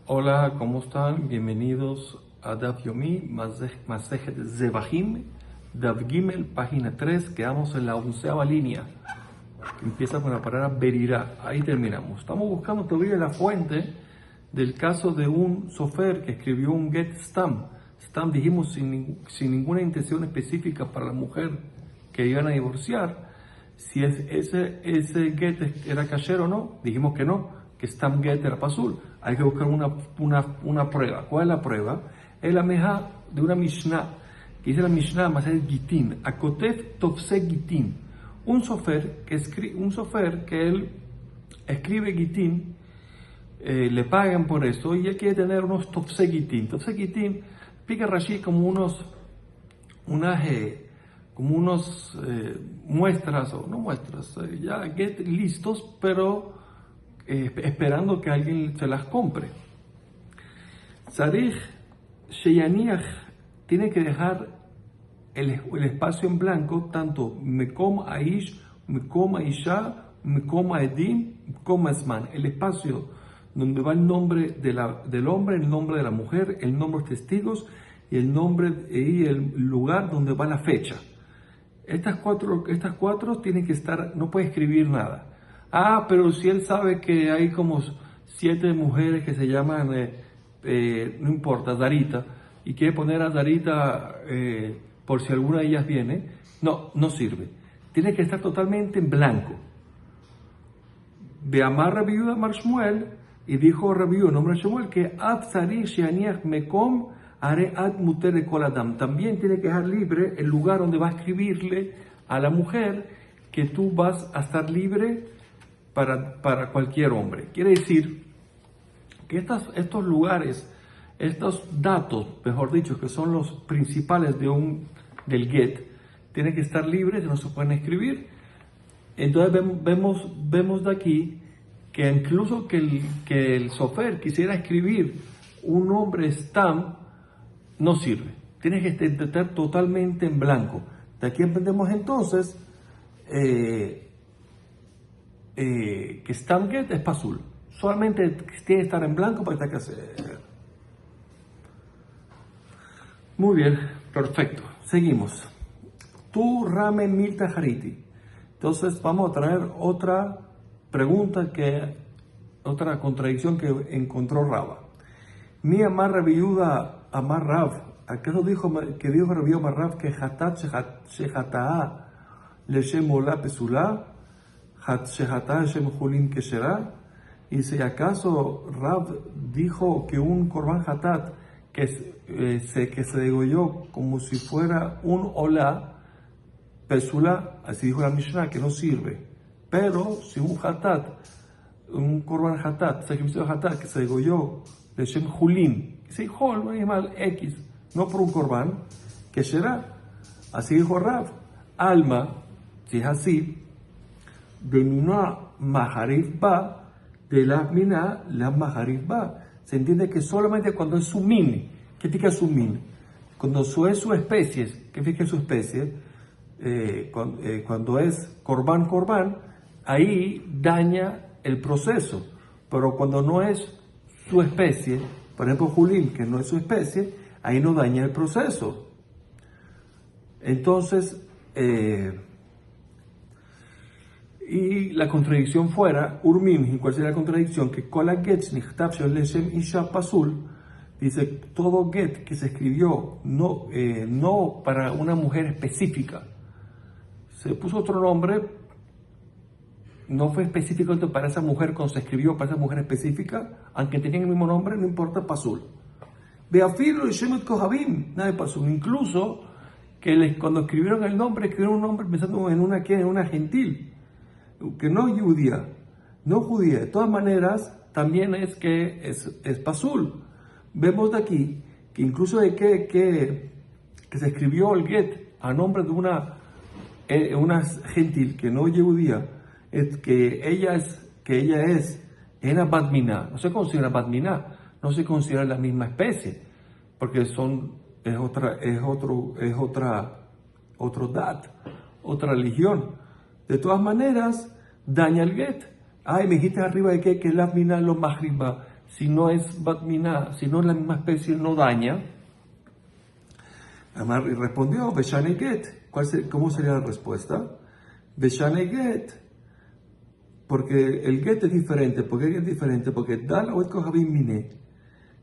Hola, ¿cómo están? Bienvenidos a Daf Yomi, Masejet Zevahim, Daf Gimel, página 3, quedamos en la 11ª línea, que empieza con la palabra Berirá. Ahí terminamos. Estamos buscando todavía la fuente del caso de un sofer que escribió un get stam. Stam dijimos sin ninguna intención específica para la mujer que iban a divorciar. Si ese get era kasher o no, dijimos que no, que stam get era pasul. Hay que buscar una prueba. ¿Cuál es la prueba? Es la meja de una Mishnah, que dice la Mishnah, más es Gitin, Akotef Tofse Gitin. Un sofer que él escribe Gitin, le pagan por eso y él quiere tener unos Tofse Gitin. Tofse Gitin, pica Rashi como unos muestras, o no muestras, ya get listos, pero esperando que alguien se las compre. Sarich Sheyaniach tiene que dejar el espacio en blanco, tanto Mekom Aish, Mekom Aisha, Mekom Aedim, Mekom Esman. El espacio donde va el nombre del hombre, el nombre de la mujer, el nombre de los testigos y el nombre y el lugar donde va la fecha. Estas cuatro tienen que estar, no puede escribir nada. Pero si él sabe que hay como 7 mujeres que se llaman, no importa, Zarita, y quiere poner a Zarita por si alguna de ellas viene, no sirve. Tiene que estar totalmente en blanco. Beamar Rabbi Yehuda Amar Shmuel, y dijo Rabbi Yehuda, nombre de Shmuel, que Ad Sarich Sheaniach Mekom Are Ad Muter de Kol Adam. También tiene que dejar libre el lugar donde va a escribirle a la mujer que tú vas a estar libre para cualquier hombre. Quiere decir que estos lugares, estos datos, mejor dicho, que son los principales del get, tienen que estar libres y no se pueden escribir. Entonces vemos de aquí que incluso que el sofer quisiera escribir un nombre stam, no sirve. Tiene que estar totalmente en blanco. De aquí aprendemos entonces que stam get es pasul. Solamente tiene que estar en blanco para estar que hacer. Muy bien, perfecto. Seguimos. Tu rame milta hariti. Entonces vamos a traer otra pregunta, otra contradicción que encontró Rava. Mi amar Rabbi Yehuda amar Rav. ¿Acaso dijo Rabbi Yehuda amar Rav que hatat shehata'a leshem ola pesula, shehata'a leshem julin kesherá? Y si acaso Rav dijo que un korban hatat que se degolló como si fuera un ola pesula, así dijo la Mishnah, que no sirve. Pero si un korban hatat, sacrificio de hatat que se degolló de Shem Julin, si Hol, un animal X, no por un korban, que será, así dijo Rav, alma, si es así, de mina maharif ba, de la mina la maharif ba. Se entiende que solamente cuando es su min. ¿Qué significa su min? Cuando es su especie, ¿qué significa su especie? Cuando es korban, ahí daña el proceso. Pero cuando no es su especie, por ejemplo Julín, que no es su especie, ahí no daña el proceso. Entonces, y la contradicción fuera, Urmim, ¿cuál sería la contradicción? Que Kola Getz Nichtav Shel Leshem Isha Pasul, dice todo get que se escribió no para una mujer específica, se puso otro nombre, no fue específico para esa mujer cuando se escribió para esa mujer específica, aunque tenían el mismo nombre, no importa, Pasul. Beafilo y Shemet Kohabim, nada de Pasul. Incluso que cuando escribieron un nombre pensando en una gentil, que no judía, De todas maneras, también es pasul. Vemos de aquí que incluso de que se escribió el get a nombre de una gentil que no judía, es que ella es en Batminá. No se considera Batminá, no se considera la misma especie, porque es otro dat, otra religión. De todas maneras, daña el get. Me dijiste arriba de que la mina lo mahriba, si no es batminá, si no es la misma especie, no daña. Amar respondió, Beshane Get. ¿Cómo sería la respuesta? Beshane Get. Porque el Get es diferente. ¿Por qué es diferente? Porque Dal Oed Kohabim Mine.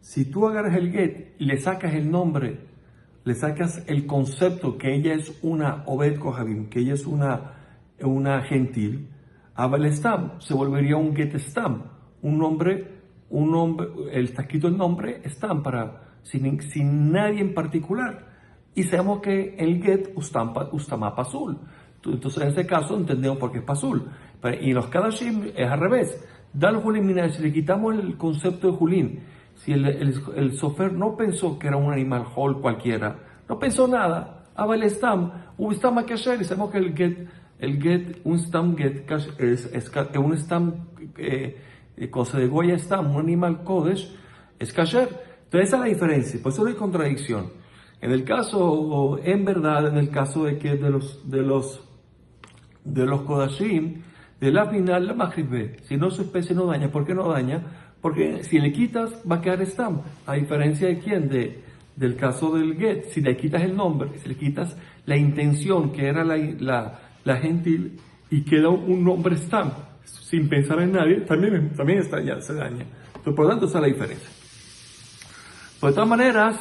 Si tú agarras el Get y le sacas el nombre, le sacas el concepto que ella es una Obed Kohabim, que ella es una gentil, Abel Stam se volvería un Get Stam, un nombre, está escrito el nombre Stam sin nadie en particular. Y sabemos que el Get Ustama Pasul. Entonces en este caso entendemos por qué es Pasul. Y en los Kadashim es al revés. Dal Julin, si le quitamos el concepto de Julin, si el sofer no pensó que era un animal hol cualquiera, no pensó nada, Abel Stam, un Stam Kasher, y sabemos que el get, un Stam Get es un Stam, cosa de Goya Stam, un animal Kodesh, es Kasher. Entonces esa es la diferencia, por eso no hay contradicción. En el caso, en verdad, en el caso de que de los Kodashim, de la final, la Mahribé, si no su especie no daña, ¿por qué no daña? Porque si le quitas, va a quedar Stam. A diferencia de quién, del caso del Get, si le quitas el nombre, si le quitas la intención que era la gentil y queda un nombre Stam, sin pensar en nadie, también ya se daña. Entonces, por lo tanto, esa es la diferencia. Pues de todas maneras,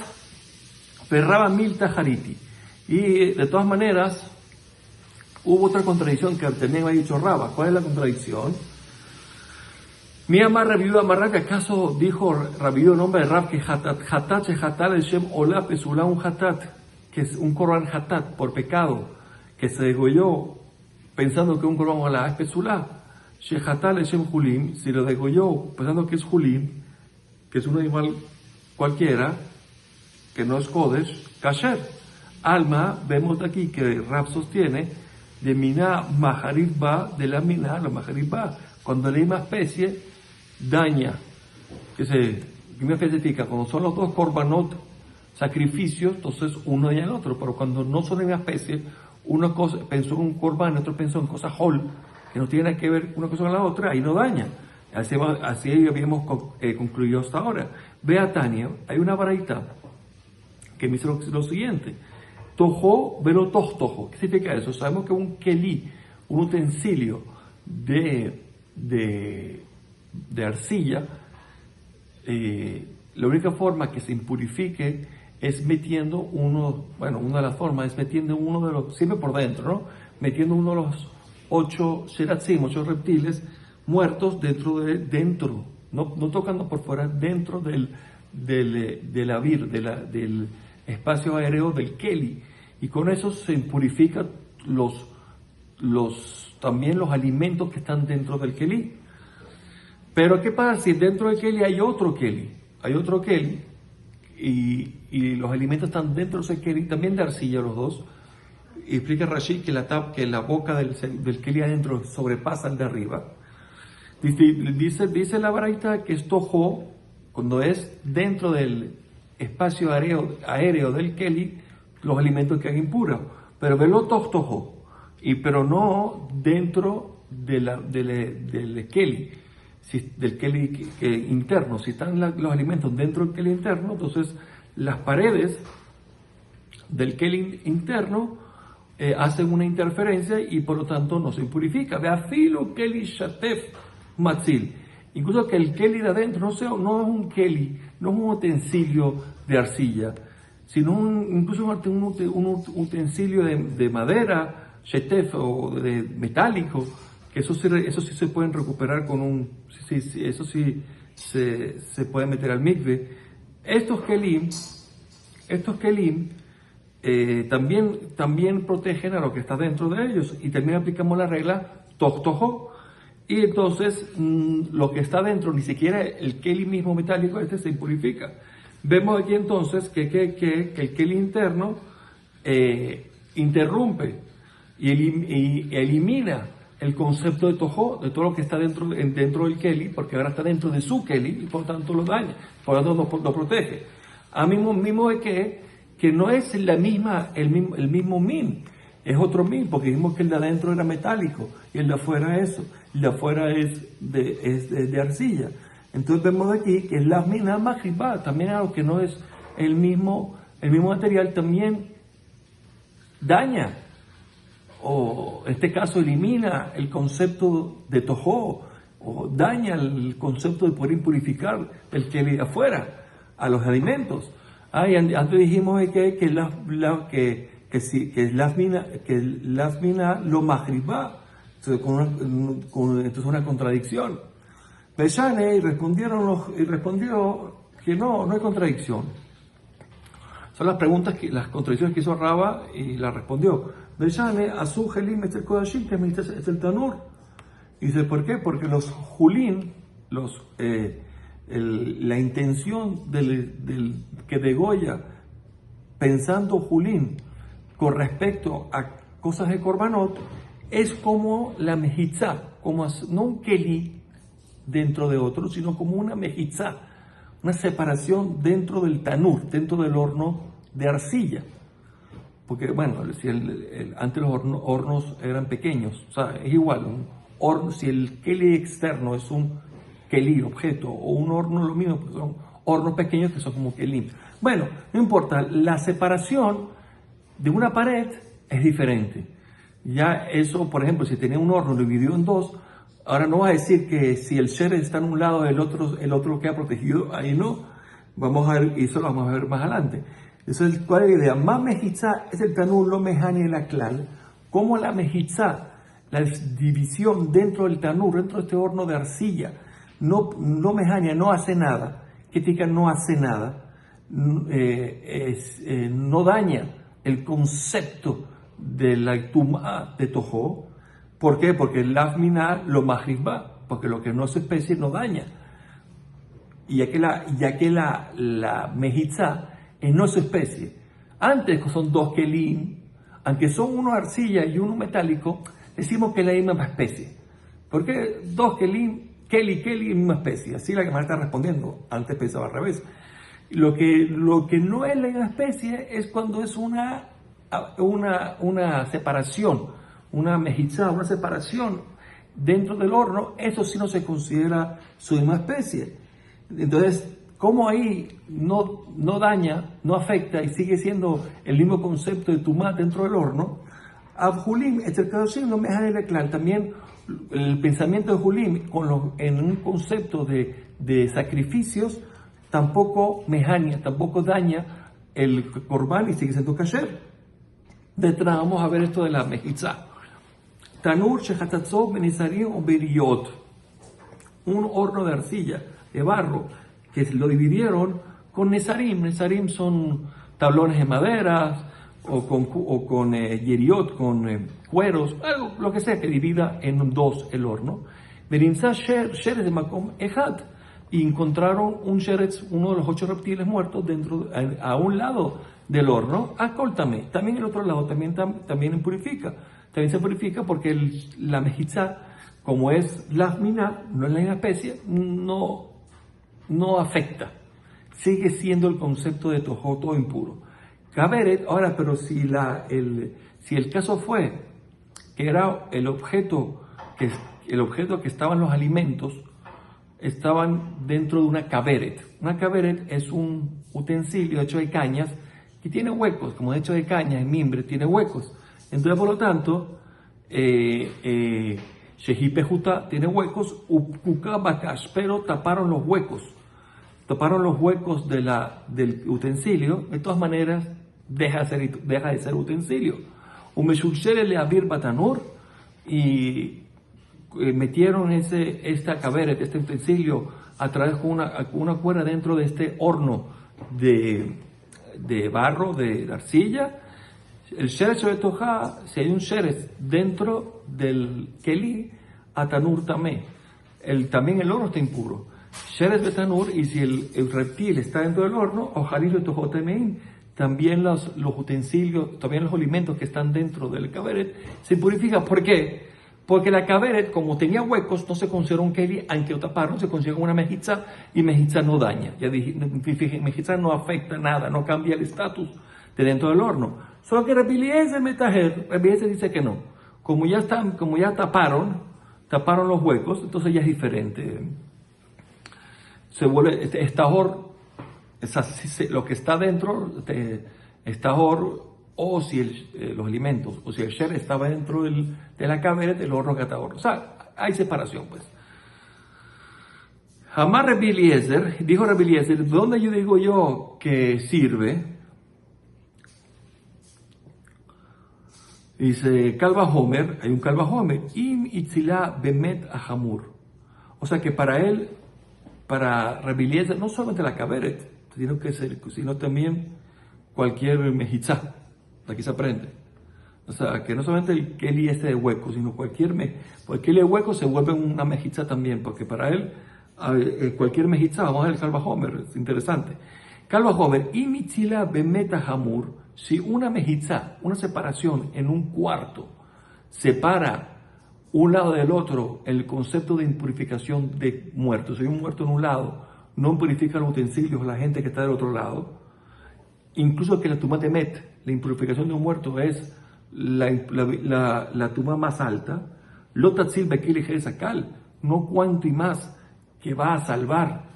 Perraba Milta Hariti. Y de todas maneras, hubo otra contradicción que también había dicho Raba. ¿Cuál es la contradicción? Mi amar Rabiú Amarra, que acaso dijo Rabiú el nombre de Rab que Hatat Shehatal el Shem Ola Pesula un Hatat, que es un Corban Hatat por pecado, que se degolló pensando que un Corban Ola es Pesula. Shehatal el Shem Julim, si lo degolló pensando que es Julim, que es un animal cualquiera, que no es Kodesh, Kasher. Alma, vemos aquí que Rab sostiene de Miná Maharibba, de la Miná, la Maharibba, cuando la misma especie daña, ¿qué me especifica? Cuando son los dos korbanot, sacrificios, entonces uno daña al otro, pero cuando no son de la misma especie, una cosa pensó en un korban, otro pensó en cosas hol, que no tienen que ver una cosa con la otra, ahí no daña. Así habíamos concluido hasta ahora. Ve a Tania, hay una baraita que me dice lo siguiente: Tojo, velo tojo. ¿Qué significa eso? Sabemos que un keli, un utensilio de arcilla, la única forma que se impurifique es metiendo una de las formas es metiendo uno de los, siempre por dentro, ¿no? Metiendo uno de los 8 sheratzim, 8 reptiles muertos dentro, no tocando por fuera, dentro del espacio aéreo del Keli, y con eso se impurifican también los alimentos que están dentro del Keli. Pero ¿qué pasa si dentro del Keli hay otro Keli? Hay otro Keli y los alimentos están dentro de ese Keli, también de arcilla los dos. Y explica Rashi que la boca del Keli adentro sobrepasa el de arriba. Dice la baraita que es tojo, cuando es dentro del espacio aéreo del Keli, los alimentos quedan impuros. Pero velo tojo, pero no dentro del Keli. Del Keli interno. Si están los alimentos dentro del Keli interno, entonces las paredes del Keli interno hacen una interferencia y por lo tanto no se impurifica. Ve afilo Keli Shatef Matzil. Incluso que el Keli de adentro no es un Keli, no es un utensilio de arcilla, sino incluso un utensilio de madera, Shetef, o de metálico, que eso sí se pueden recuperar eso sí se puede meter al mikve. Estos kelim también protegen a lo que está dentro de ellos, y también aplicamos la regla tojo, y entonces lo que está dentro, ni siquiera el keli mismo metálico se impurifica. Vemos aquí entonces que el keli interno interrumpe y elimina el concepto de tojo, de todo lo que está dentro del keli, porque ahora está dentro de su keli y por tanto lo daña, por lo tanto lo protege. A mismo de que no es el mismo min, es otro min, porque dijimos que el de adentro era metálico y el de afuera eso, el de afuera es de arcilla. Entonces vemos aquí que la mina majibá, también algo que no es el mismo material, también daña, o en este caso elimina el concepto de tojó, o daña el concepto de poder purificar el que vive afuera a los alimentos. Y antes dijimos que las minas lo majibá, entonces una contradicción. Beshane respondió que no hay contradicción. Son las preguntas, las contradicciones que hizo Raba y la respondió. Beshane, Azu Helim es el Kodashim, que es el Tanur. Y dice, ¿por qué? Porque los Julín, la intención que degolla pensando Julín con respecto a cosas de Korbanot es como la mejizá, como no un keli dentro de otro, sino como una mejizá, una separación dentro del tanur, dentro del horno de arcilla. Porque, bueno, si antes los hornos eran pequeños, o sea, es igual, un horno, si el keli externo es un keli, objeto, o un horno, lo mismo, pues son hornos pequeños que son como keli. Bueno, no importa, la separación de una pared es diferente. Ya eso, por ejemplo, si tenía un horno, lo dividió en dos, ahora no va a decir que si el sheretz está en un lado, el otro queda protegido, ahí no. Vamos a ver, y eso lo vamos a ver más adelante. Entonces, ¿cuál es la idea? Más mejizá es el tanur, lo mejani la clal, como la mejizá, la división dentro del tanur, dentro de este horno de arcilla, no mejania, no hace nada. ¿Qué significa no hace nada? No daña el concepto de la tumá de tojó. ¿Por qué? Porque el lafminá lo majibá, porque lo que no es especie no daña. Y ya que la mejizá no es especie. Antes son dos kelim, aunque son uno arcilla y uno metálico, decimos que es la misma especie. Porque dos kelim, keli, misma especie. Así la que me está respondiendo. Antes pensaba al revés. Lo que no es la misma especie es cuando es una separación, una mejizá, una separación dentro del horno. Eso sí no se considera su misma especie. Entonces, como ahí no daña, no afecta y sigue siendo el mismo concepto de tumá dentro del horno, Abjulim, no me deja claro. También el pensamiento de Julim en un concepto de sacrificios tampoco mejania, tampoco daña el corbán y sigue siendo kasher. Detrás vamos a ver esto de la mejizá. Tanur shehatatzov benisarim o beriyot, un horno de arcilla, de barro, que lo dividieron con nesarim. Nesarim son tablones de madera o con yeriot, con cueros, algo, lo que sea que divida en dos el horno. Berinzá sheretz de makom ejad, y encontraron un sheretz, uno de los 8 reptiles muertos, a un lado del horno. Acoltame, también el otro lado también purifica. También se purifica porque la mejizá, como es lafminá, no es la misma especie, no afecta. Sigue siendo el concepto de tojó todo impuro. Kaveret, ahora, pero si el caso fue que era el objeto que estaban los alimentos, estaban dentro de una kaveret. Una kaveret es un utensilio hecho de cañas que tiene huecos, como hecho de caña, en mimbre, tiene huecos. Entonces, por lo tanto, Shehi Juta tiene huecos, Upkuka Bakash, pero taparon los huecos del utensilio. De todas maneras, deja de ser utensilio. Umeshulshere le abir batanur, y metieron esta kaveret, este utensilio, a través con una cuerda dentro de este horno de barro, de arcilla. El sheretz de tojá, si hay un sheretz dentro del keli, atanur tamé. También el horno está impuro. Sheretz betanur, y si el reptil está dentro del horno, ojalá de tojó temein, también los utensilios, también los alimentos que están dentro del kaveret se purifican. ¿Por qué? Porque la kaveret, como tenía huecos, no se considera un keli, aunque lo taparon, se considera una mejizá, y mejizá no daña. Ya dije, mejizá no afecta nada, no cambia el estatus de dentro del horno. Solo que Rabbi Eliezer Metaher, Rabbi Eliezer dice que no. Como ya taparon los huecos, entonces ya es diferente. se vuelve, estajor, lo que está dentro, estajor, o si los alimentos, o si el sher estaba dentro de la kaveret, el horno catador. O sea, hay separación, pues. Amar Rabbi Eliezer, dijo Rabbi Eliezer, ¿dónde yo digo yo que sirve? Dice, Calva Homer, hay un Calva Homer, im itzilá bemet ahamur. O sea que para él, para Rabbi Eliezer, no solamente la kaveret, sino también cualquier mejizá. Aquí se aprende. O sea, que no solamente el keli este de hueco, sino cualquier keli de hueco se vuelve una mejizá también, porque para él, cualquier mejizá, vamos a ver el Calva Homer, es interesante. Calva Homer, imitzila bemeta hamur, si una mejizá, una separación en un cuarto, separa un lado del otro, el concepto de impurificación de muertos. Si hay un muerto en un lado, no purifica los utensilios, la gente que está del otro lado. Incluso que la tumá de met, la impurificación de un muerto es la tumá más alta. Lotatzil bekili jeresakal, no cuanto y más que va a salvar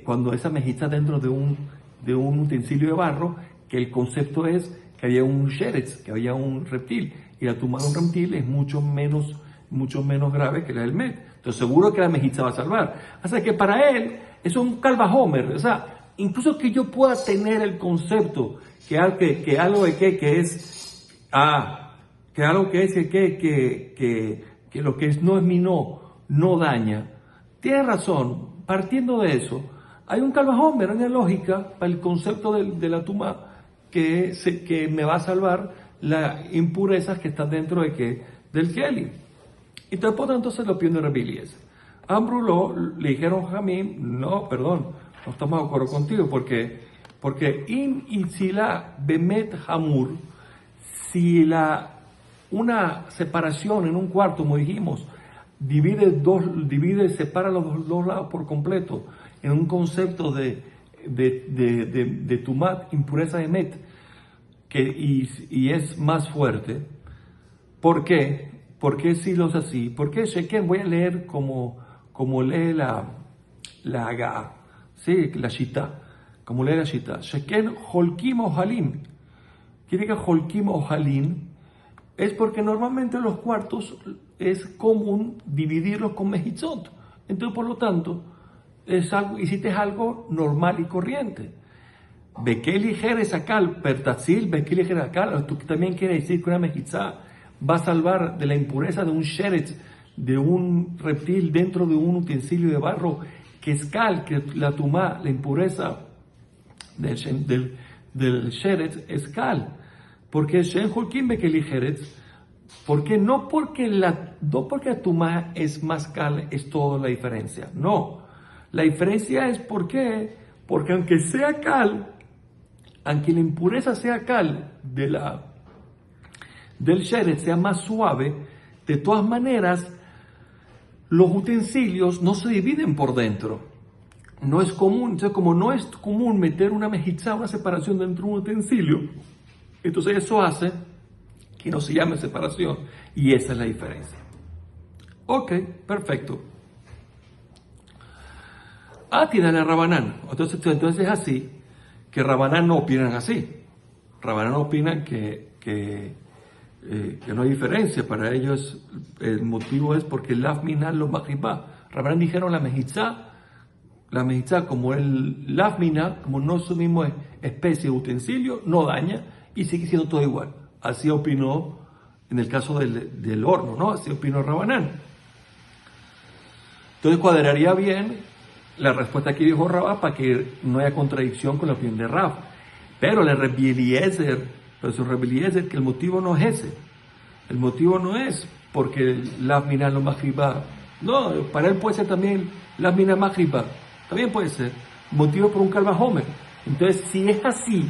cuando esa mejizá dentro de un utensilio de barro, que el concepto es que había un sheretz, que había un reptil, y la tumba de un reptil es mucho menos grave que la del met. Entonces seguro que la mejizá va a salvar. O sea que para él es un Calva Homer. O sea, incluso que yo pueda tener el concepto que algo que lo que es no es mi no daña. Tiene razón, partiendo de eso, hay un Calva Homer, hay una lógica para el concepto de la tumba que me va a salvar las impurezas que están dentro del keli. Entonces, por tanto, se lo pide Rabbi Eliezer. Ambrulo le dijeron Jamim, no estamos de acuerdo contigo, porque in itzila bemet hamur, si una separación en un cuarto, como dijimos, separa los dos lados por completo, en un concepto de tumat, impureza de met, y es más fuerte. ¿Por qué? ¿Por qué si los así? Porque Sheken, voy a leer como lee la Haga, ¿sí? La Shita, como lee la Shita. Sheken holkim o halim. ¿Quiere que holkim o halim? Es porque normalmente en los cuartos es común dividirlos con mejitzot. Entonces, por lo tanto, hiciste algo normal y corriente. Bekeli jeres akal, pertatzil, bekeli jeres akal. Tú también quieres decir que una mejitzá va a salvar de la impureza de un sheretz, de un reptil dentro de un utensilio de barro, que es cal, que la tumá, la impureza del sheretz es cal. Porque Shen Hulkim Bekeli Sheretz, porque no porque la tumá es más cal es toda la diferencia. No, la diferencia es porque aunque sea cal, aunque la impureza sea cal del sheretz sea más suave, de todas maneras, los utensilios no se dividen por dentro. No es común, entonces como no es común meter una mejizá, una separación dentro de un utensilio, entonces eso hace que no se llame separación, y esa es la diferencia. Ok, perfecto. Tírale a Rabanán. Entonces es así, que Rabanán no opinan así. Rabanán opinan que no hay diferencia. Para ellos el motivo es porque lafminal lo magribá. Rabanán dijeron la mejizá como el lafmina, como no es su misma especie de utensilio, no daña y sigue siendo todo igual. Así opinó en el caso del horno, ¿no? Así opinó Rabanán. Entonces cuadraría bien la respuesta que dijo Rabá para que no haya contradicción con la opinión de Rab. Pero le Rabbi Eliezer, que el motivo no es ese. El motivo no es porque la mina lo magribá. No, para él puede ser también la mina magribá. También puede ser motivo por un Calva Homer. Entonces, si es así,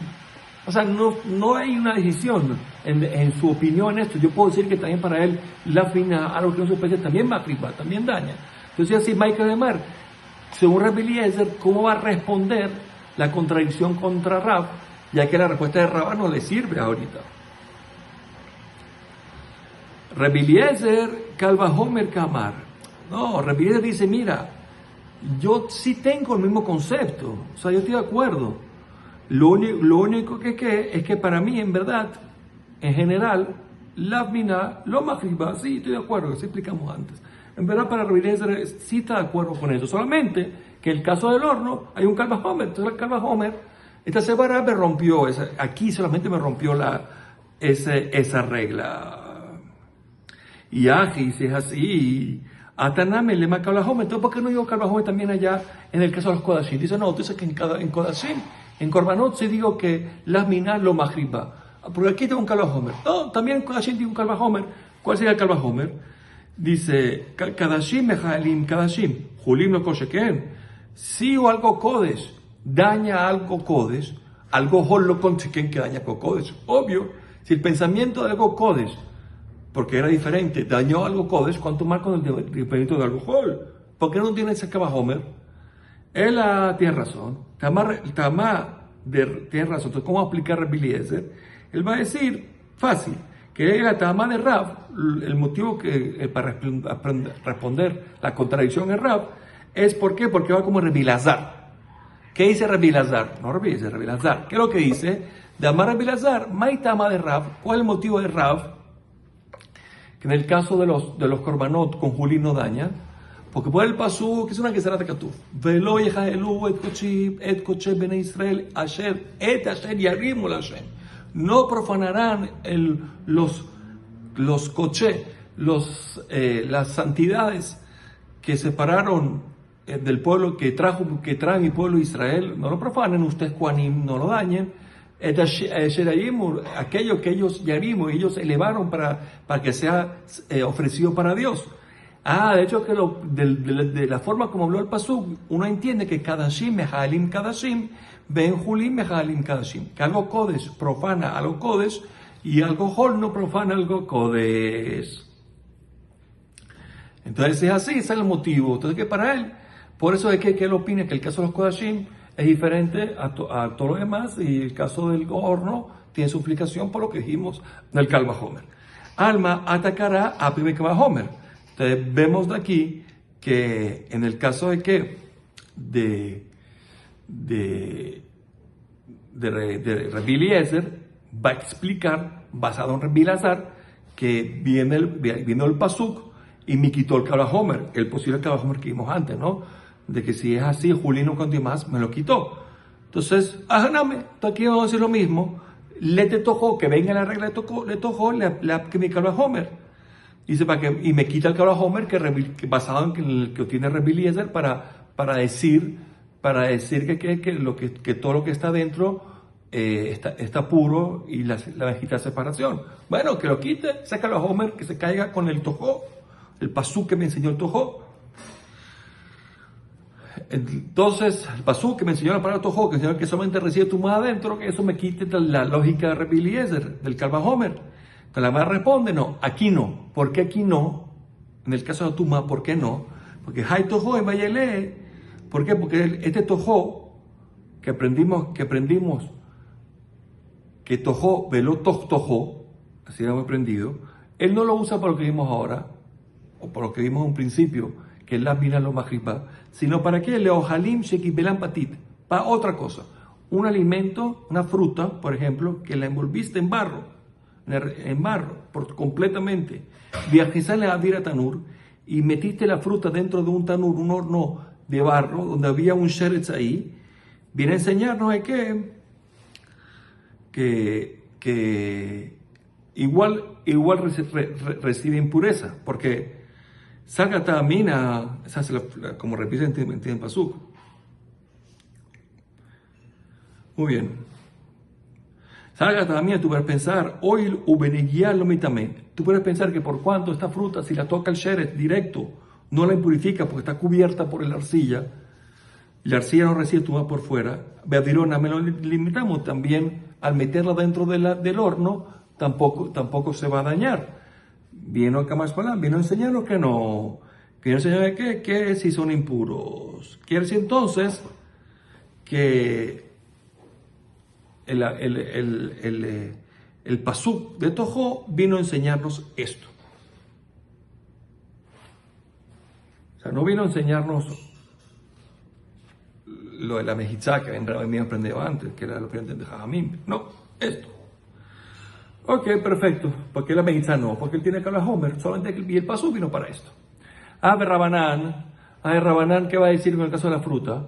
o sea, no hay una decisión en su opinión en esto. Yo puedo decir que también para él la mina, algo que no se puede ser, también magribá, también daña. Entonces, así Michael de Mar, según Rabbi Eliezer, ¿cómo va a responder la contradicción contra Rab? Ya que la respuesta de Rabá no le sirve ahorita. Rabbi Eliezer, Calva Homer Kamar. No, Rabbi Eliezer dice, mira, yo sí tengo el mismo concepto, o sea, yo estoy de acuerdo. Lo único que es que para mí, en verdad, en general, la mina, lo magriba, sí, estoy de acuerdo, eso explicamos antes. En verdad, para Rabbi Eliezer sí está de acuerdo con eso, solamente que el caso del horno, hay un Kal Vachomer, entonces el Kal Vachomer, esta semana me rompió, aquí solamente me rompió esa regla. Y Aji, si es así, Ataname le marca la Homer, entonces ¿por qué no digo Kal Vachomer también allá en el caso de los Kodashim? Dice, no, dice que en Kodashim, en Korbanot se digo que las minas lo magriba. Porque aquí tengo un Kal Vachomer. No, también en Kodashim tengo un Kal Vachomer. ¿Cuál sería el Kal Vachomer? Dice, Kadashim mejalim Kadashim, Julim lo kosheken. Si o algo Kodesh daña algo Kodesh, algo Hol lo kosheken que daña algo Kodesh. Obvio, si el pensamiento de algo Kodesh, porque era diferente, dañó algo Kodesh, ¿cuánto más con el pensamiento de algo Hol? ¿Por qué no tiene ese Kal Vachomer? Él tiene razón, tiene razón. Entonces, ¿cómo aplicar Rabbi Eliezer? Él va a decir, fácil, que la Tamá de Rav, el motivo para responder la contradicción en Rav, es ¿por qué? Porque va como Rabbi Elazar. ¿Qué dice Rabbi Elazar? No Rabbi Eliezer, Rabbi Elazar. ¿Qué es lo que dice? De amar Rabbi Elazar, Mai Tamá de Rav, ¿cuál es el motivo de Rav? Que en el caso de los korbanot con Julín no daña, porque por el pasú, que es una que será de Katuf, Velo yehaelu et koche bene Israel, asher yarimu la Hashem. No profanarán los coche, las santidades que separaron del pueblo que trae mi pueblo Israel, no lo profanen, ustedes Juanim, no lo dañen. Aquello que ellos yarimu, ellos elevaron para que sea ofrecido para Dios. De hecho, que de la forma como habló el Pasuk, uno entiende que Kadashim mehalim Kadashim, Ben Julim mehalim Kadashim, que algo Kodesh profana algo Kodesh y algo Hol no profana algo Kodesh. Entonces es así, ese es el motivo. Entonces que para él, por eso es que él opina que el caso de los Kodashim es diferente a todo lo demás y el caso del horno tiene su explicación por lo que dijimos del Kal Vachomer. Alma atacará a Pibe Kal Vachomer. Entonces vemos de aquí que en el caso de que de Rabbi Eliezer va a explicar, basado en Rabbi Elazar, que viene el pasuk y me quitó el Kal Vachomer, el posible Kal Vachomer que vimos antes, ¿no? De que si es así, Julín no contiene más, me lo quitó. Entonces, ajaname, aquí vamos a decir lo mismo, le te tocó, que venga la regla le tocó, que me Kal Vachomer. Dice, y me quita el Kal Vachomer que basado en el que tiene Rabbi Eliezer para decir que todo lo que está dentro está puro y la quita separación. Bueno, que lo quite, saca el Kal Vachomer, que se caiga con el tojó, el pasú que me enseñó el tojó. Entonces, el pasú que me enseñó la palabra tojó, que enseñó que solamente recibe tu más adentro, que eso me quite la lógica de Rabbi Eliezer, del Kal Vachomer. Entonces la madre responde, no, aquí no. ¿Por qué aquí no? En el caso de Tuma, ¿por qué no? Porque Hay Tojó en Vayelé. ¿Por qué? Porque este Tojó que aprendimos, que Tojó, Velo Tojó, así lo hemos aprendido, él no lo usa para lo que vimos ahora, o para lo que vimos en un principio, que es la mina lo magriba, sino para que Leohalim Shekibelan Patit, para otra cosa. Un alimento, una fruta, por ejemplo, que la envolviste en barro, completamente, viajizale a Adira Tanur y metiste la fruta dentro de un tanur, un horno de barro donde había un sheretz ahí, viene a enseñarnos que igual recibe impureza, porque salga tamina, como repite en Pasuk. Muy bien. Salga también, tú puedes pensar, oil ubeneguial lo mitame. Tú puedes pensar que por cuanto esta fruta, si la toca el sheret directo, no la impurifica porque está cubierta por la arcilla, y la arcilla no recibe tu por fuera. Beavirona, me lo limitamos también al meterla dentro del horno, tampoco se va a dañar. Vino acá más para vino a enseñarnos que no. Vino a enseñarnos que si son impuros. Quiere decir entonces que el pasuk de Tojó vino a enseñarnos esto. O sea, no vino a enseñarnos lo de la mejizá que habíamos aprendido antes, que era lo que de Jajamim. No, esto. Ok, perfecto. ¿Por qué la mejizá no? Porque él tiene que hablar Homer, solamente y el paso vino para esto. Rabanán, ¿qué va a decir con el caso de la fruta?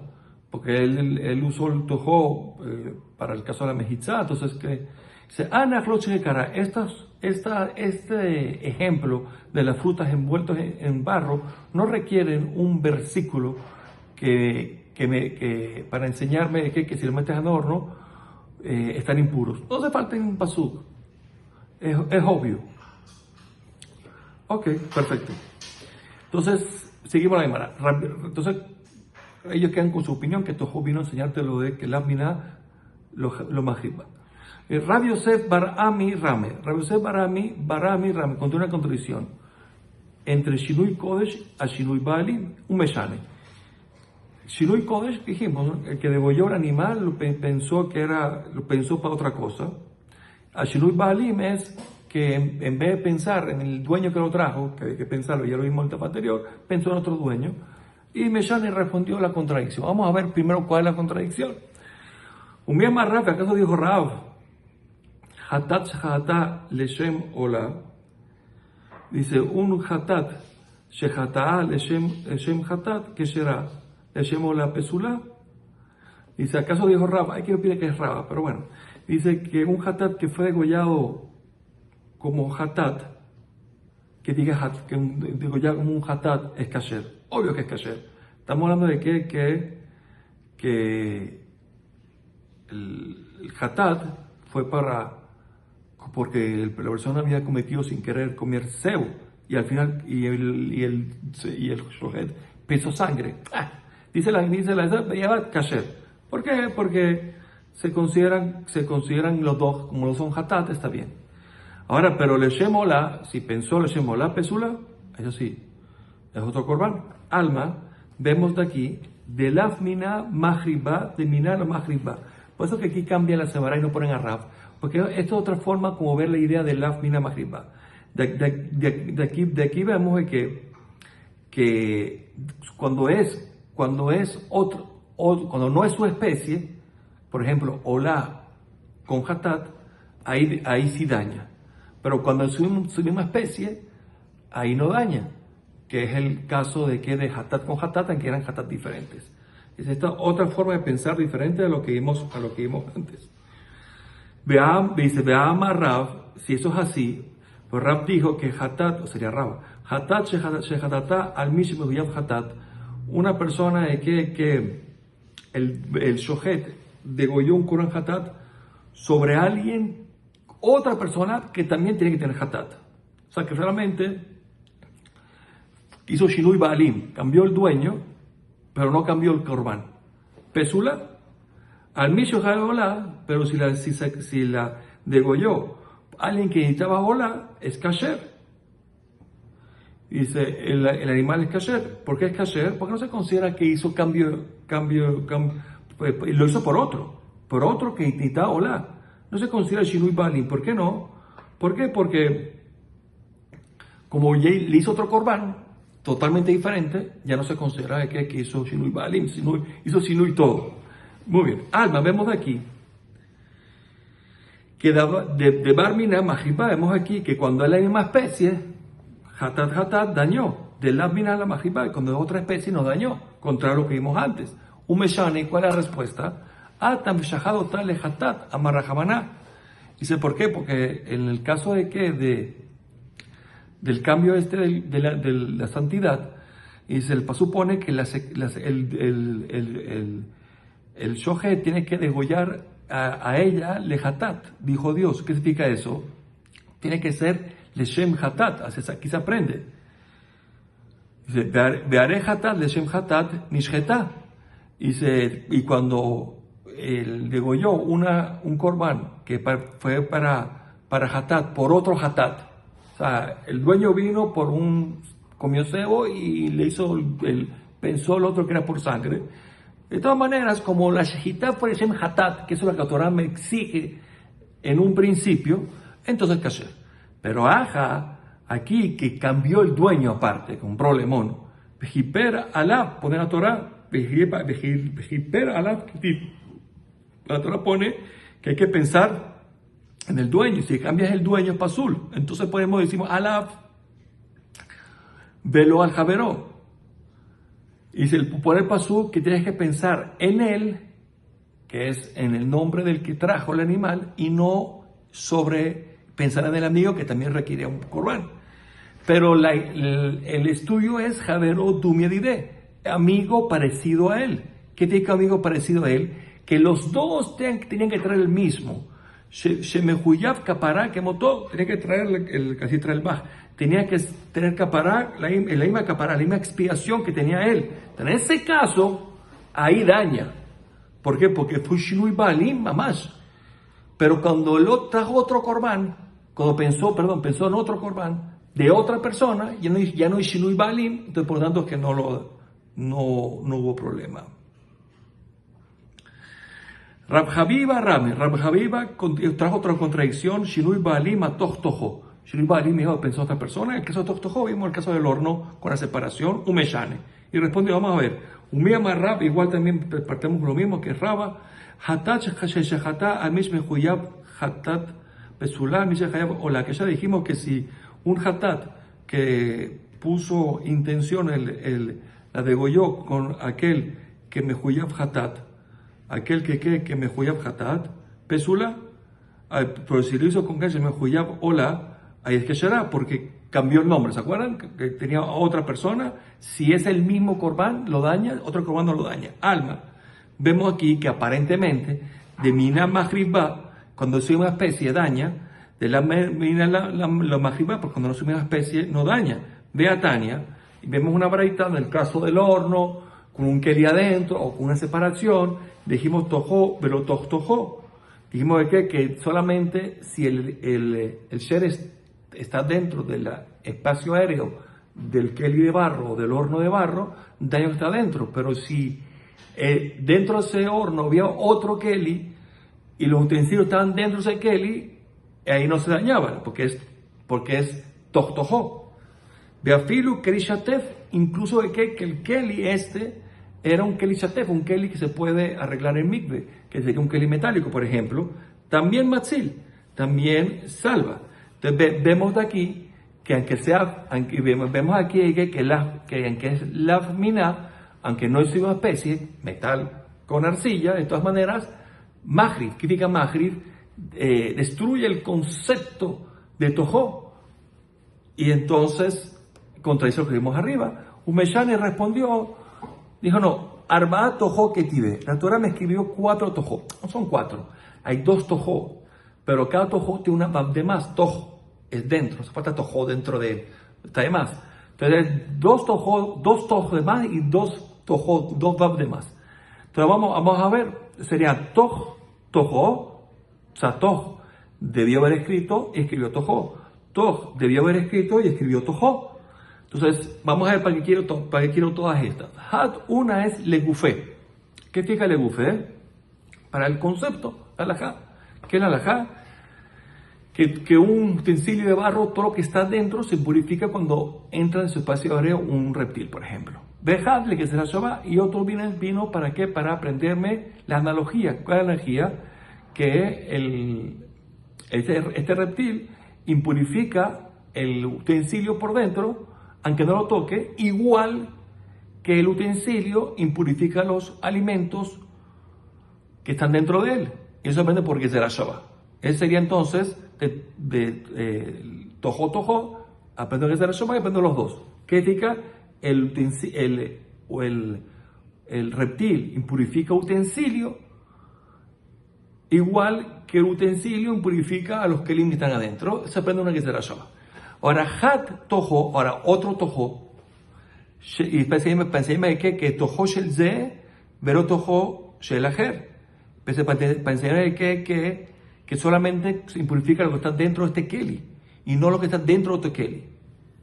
Porque él usó el tojó para el caso de la mejizá, entonces que dice, este ejemplo de las frutas envueltas en barro no requieren un versículo para enseñarme que si lo metes al horno están impuros. No hace falta un pasuk, es obvio. Ok, perfecto. Entonces, seguimos la Gemara. Entonces, ellos quedan con su opinión que Tojo vino a enseñarte lo de que la mina lo magiba. Rabbi Yosef Barami Rame. Rabbi Yosef Barami Rame. Contiene una contradicción entre Shinui Kodesh a Shinui Baalim, un meshane. Shinui Kodesh, dijimos, ¿no? El que degolló el animal lo pensó para otra cosa. A Shinui Baalim es que en vez de pensar en el dueño que lo trajo, que hay que pensarlo, ya lo vimos en el tema anterior, pensó en otro dueño. Y Meshane respondió la contradicción. Vamos a ver primero cuál es la contradicción. Un bien más rápido, ¿acaso dijo Rav? Hatat shehata leshem ola. Dice, un hatat shehata leshem hatat, que será leshem ola pesula. Dice, ¿acaso dijo Rav? Hay quien opina que es Rav, pero bueno. Dice que un hatat que fue degollado como hatat, que diga degollado como un hatat es kasher. Obvio que es kasher. Estamos hablando de que el hatat fue porque la persona había cometido sin querer comer cebo y al final el shohet pesó sangre. Dice la lleva kasher. ¿Por qué? Porque se consideran los dos como lo son hatat, está bien. Ahora, pero leshem ola, si pensó leshem ola pesula, eso sí, es otro korban. Alma, vemos de aquí, de lafmina mahriba, de minar mahriba. Por eso que aquí cambia la semana y no ponen a Rav, porque esta es otra forma como ver la idea de lafmina mahriba. De aquí vemos que cuando no es su especie, por ejemplo, olá con hatat, ahí sí daña. Pero cuando es su misma especie, ahí no daña, que es el caso de hatat con hatat, en que eran hatat diferentes. Es esta otra forma de pensar diferente a lo que vimos antes. Dice, veamos a Rav, si eso es así, pues Rav dijo que hatat, o sería Rav, hatat shehatata al mismo hatat, una persona de que el shohet degolló un Corán hatat sobre alguien, otra persona que también tiene que tener hatat. O sea que realmente hizo Shinui Baalim, cambió el dueño, pero no cambió el Corban. Pesula, al mismo Hola, pero si la degolló alguien que necesitaba Hola, es kasher. Dice, el animal es kasher. ¿Por qué es kasher? Porque no se considera que hizo cambio, lo hizo por otro que necesitaba Hola. No se considera Shinui Baalim. ¿Por qué no? ¿Por qué? Porque como le hizo otro Corban totalmente diferente, ya no se considera que hizo Shinui Baalim, hizo Shinui todo. Muy bien. Alma, vemos aquí que de Barmina Majiba, vemos aquí que cuando es la misma especie, hatat dañó. De Barmina la Majiba, cuando es otra especie no dañó, contrario a lo que vimos antes. Un meshane, ¿cuál es la respuesta? Atam shahado tal hatat amarrajabaná. Dice, ¿por qué? Porque en el caso del cambio de la santidad, dice, el pasú pone que el shohet tiene que degollar a ella lehatat, dijo Dios. ¿Qué significa eso? Tiene que ser leshem hatat, aquí se aprende. Dice, veare hatat leshem hatat nishhetá. Dice, y cuando él degolló un corbán que fue para hatat, por otro hatat. O sea, el dueño vino comió cebo y pensó el otro que era por sangre. De todas maneras, como la shejitá fue Shem Hatat, que eso es lo que la Torah me exige en un principio, entonces kasher. Pero aquí que cambió el dueño aparte, con un problemón, Vejiper alab, pone la Torah, vejiper alab, la Torah pone que hay que pensar en el dueño. Si cambias el dueño es pasul. Entonces podemos decir alab, velo al javeró. Y si pone el pasul, que tienes que pensar en él, que es en el nombre del que trajo el animal, y no sobre pensar en el amigo, que también requiere un corbán. Pero el estudio es Javero Dumiadide, amigo parecido a él. ¿Qué tiene que amigo parecido a él? Que los dos tenían que traer el mismo. Shemehuyab Kapará, que motó, tenía que traer el casi trae el Baj. Tenía que tener Kapará, la misma Kapará, la misma expiación que tenía él. En ese caso, ahí daña. ¿Por qué? Porque fue Shinui Balim, mamás. Pero cuando él trajo otro corbán, cuando pensó en otro corbán de otra persona, ya no hay Shinui Balim, entonces por lo tanto es que no hubo problema. Rab Habiba trajo otra contradicción, Shinui Balim a Tojo. Shinui Balim pensó otra persona. En el caso de Tojo vimos el caso del horno con la separación, Umeshane. Y respondió, vamos a ver, Umiyama Rab, igual también partimos lo mismo que Raba, Hatat Shehata Amish Mehuyab Hatat Pesulá Mish Hayab, o la que ya dijimos que si un Hatat que puso intención, la degolló con aquel que Mehuyab Hatat, aquel que Mehuyab Hatat, Pesula, pero si lo hizo con que Mehuyab Ola, ahí es que será, porque cambió el nombre, ¿se acuerdan? Que tenía otra persona. Si es el mismo corbán, lo daña, otro corbán no lo daña. Alma. Vemos aquí que aparentemente, de Mina Mahribá, cuando es una especie daña, de la Mina la Mahribá, porque cuando no es una especie no daña. Ve a Tania, y vemos una braita en el caso del horno, con un keli adentro, o con una separación, dijimos tojó, pero tojó. Dijimos que solamente si el sher está dentro del espacio aéreo del keli de barro o del horno de barro, daño está dentro. Pero si dentro de ese horno había otro keli y los utensilios estaban dentro de ese keli, ahí no se dañaban, porque es tojó. Beafilu keli shatef, incluso que el keli era un keli shatef, un keli que se puede arreglar en mikve, que sería un keli metálico, por ejemplo, también matzil, también salva. Entonces vemos de aquí que vemos aquí que aunque es lavmina, aunque no es una especie, metal con arcilla, de todas maneras, Mahrib, ¿qué significa Mahrib? Destruye el concepto de tojó. Y entonces contradice lo que vimos arriba. Umeshane respondió, dijo no, Arba tojó que tibe. La Torah me escribió 4 tojó, no son 4, hay 2 tojó, pero cada tojó tiene una de más, toj es dentro, se falta tojó dentro de él, está de más. Entonces 2 tojó de más y 2 bab de más. Entonces vamos a ver, sería tojó, o sea, toj debió haber escrito y escribió tojó, toj debió haber escrito y escribió tojó. Entonces, vamos a ver para qué quiero todas estas. Una es legufé. ¿Qué significa legufé? Para el concepto, alajá. ¿Qué es la alajá? Que un utensilio de barro, todo lo que está dentro, se purifica cuando entra en su espacio aéreo un reptil, por ejemplo. Vejadle, que se la lleva, y otro vino ¿para qué? Para aprenderme la analogía. ¿Cuál es la analogía? Que este reptil impurifica el utensilio por dentro, aunque no lo toque, igual que el utensilio impurifica los alimentos que están dentro de él. Y eso depende porque será Shabbat. Ese sería entonces tojó, aprendo que será Shabbat y aprendo los dos. ¿Qué significa? El reptil impurifica utensilio, igual que el utensilio impurifica a los kelim que están adentro. Se aprende una que será Shabbat. Ahora, otro tojó, y pensé que tojó shel ze, pero tojó shel ajer. Pensé que solamente se impurifica lo que está dentro de este keli, y no lo que está dentro de este keli.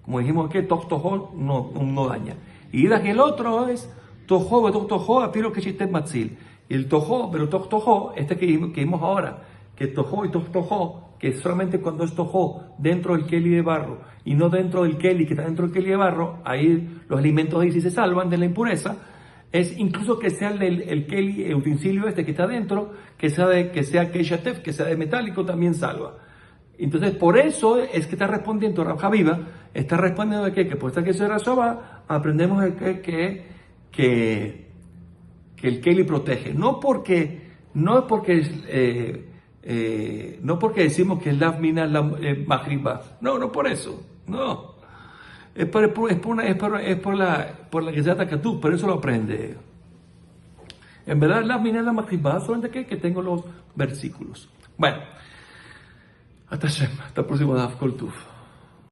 Como dijimos que tojó no daña. Y el otro es tojó, apiro que chiste matzil. Y el tojó, pero tojó, que vimos ahora, que tojó y tojó, que solamente cuando es tojó dentro del keli de barro y no dentro del keli que está dentro del keli de barro, ahí los alimentos ahí sí se salvan de la impureza. Es incluso que sea el keli, el utensilio este que está dentro, que sea keishatef, que sea de metálico, también salva. Entonces, por eso es que está respondiendo Rav Haviva, está respondiendo de que por esta que se Soba, aprendemos que el keli protege. No porque decimos que es la mina la mahriba. No por eso. No. Es por la que se ataca tú, por eso lo aprende. En verdad, la mina la mahriba, solamente que tengo los versículos. Bueno, hasta el próximo Daf Kol Tuv.